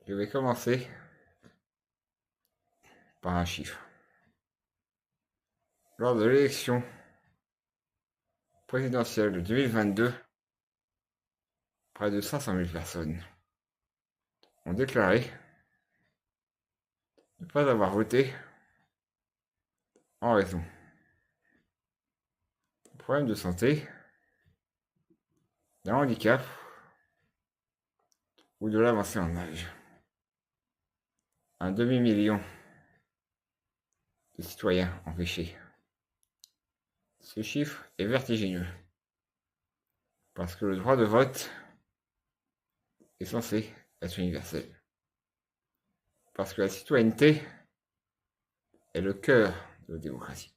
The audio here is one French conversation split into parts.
Je vais commencer par un chiffre. Lors de l'élection présidentielle de 2022, près de 500 000 personnes ont déclaré ne pas avoir voté en raison de problèmes de santé, d'un handicap ou de l'avancée en âge. Un demi-million de citoyens empêchés. Ce chiffre est vertigineux parce que le droit de vote est censé être universel. Parce que la citoyenneté est le cœur de la démocratie.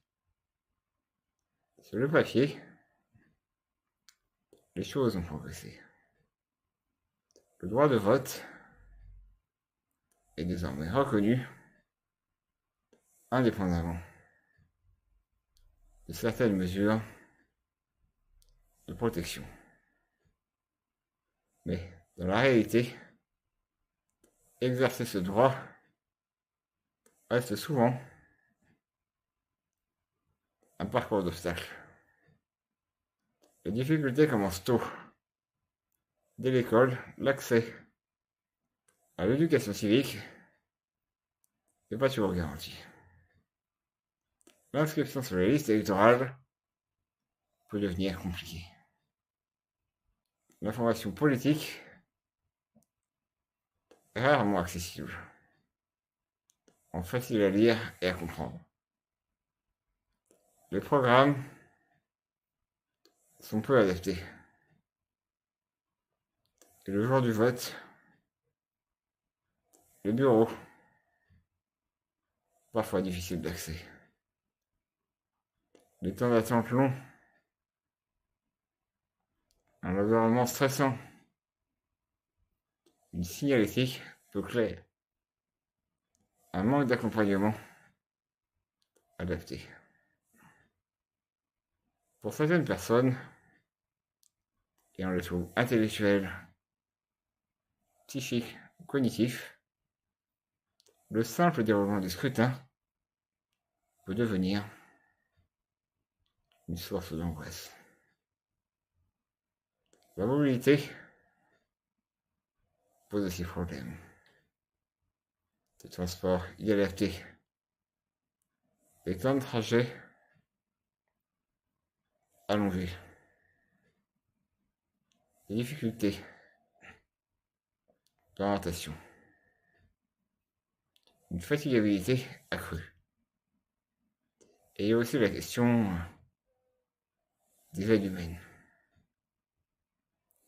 Sur le papier, les choses ont progressé. Le droit de vote est désormais reconnu indépendamment de certaines mesures de protection. Mais dans la réalité, exercer ce droit reste souvent un parcours d'obstacles. Les difficultés commencent tôt. Dès l'école, l'accès à l'éducation civique n'est pas toujours garanti. L'inscription sur les listes électorales peut devenir compliquée. L'information politique est rarement accessible, facile à lire et à comprendre. Les programmes sont peu adaptés. Et le jour du vote, les bureaux, parfois difficiles d'accès. Les temps d'attente longs, un environnement stressant, une signalétique peu claire, un manque d'accompagnement adapté. Pour certaines personnes, et on les trouve intellectuels, psychiques ou cognitifs, le simple déroulement du scrutin peut devenir une source d'angoisse. La mobilité pose aussi problème. Des transports inadaptés, des temps de trajet allongés, des difficultés d'orientation, une fatigabilité accrue. Et il y a aussi la question des aides humaines,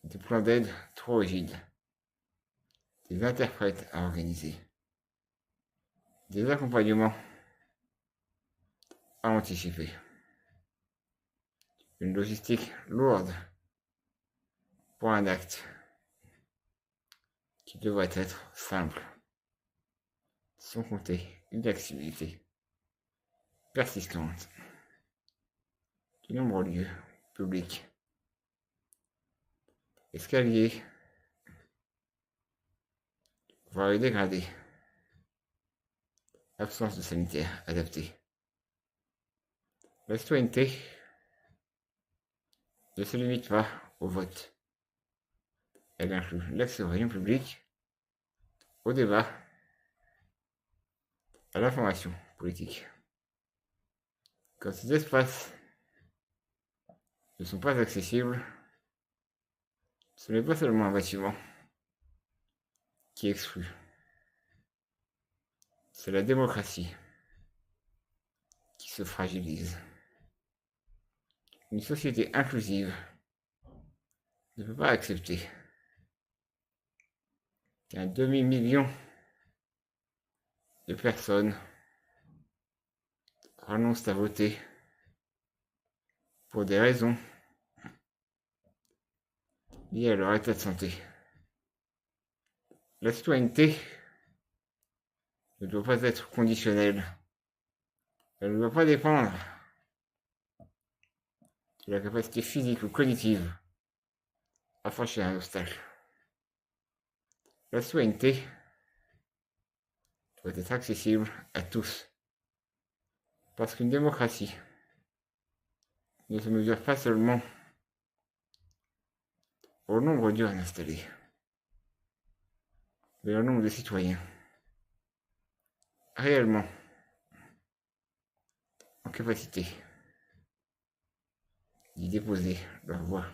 des plans d'aide trop rigides, des interprètes à organiser, des accompagnements à anticiper, une logistique lourde pour un acte qui devrait être simple, sans compter une activité persistante de nombreux lieux publics, escaliers, voire les dégradés, absence de sanitaire adapté. La citoyenneté ne se limite pas au vote. Elle inclut l'accès aux réunions publiques, au débat, à l'information politique. Quand ces espaces ne sont pas accessibles, ce n'est pas seulement un bâtiment qui exclut, c'est la démocratie qui se fragilise. Une société inclusive ne peut pas accepter qu'un demi-million de personnes renoncent à voter pour des raisons liées à leur état de santé. La citoyenneté ne doit pas être conditionnelle. Elle ne doit pas dépendre de la capacité physique ou cognitive à franchir un obstacle. La citoyenneté doit être accessible à tous. Parce qu'une démocratie ne se mesure pas seulement au nombre d'urnes installées, mais au nombre de citoyens réellement en capacité d'y déposer leur voix.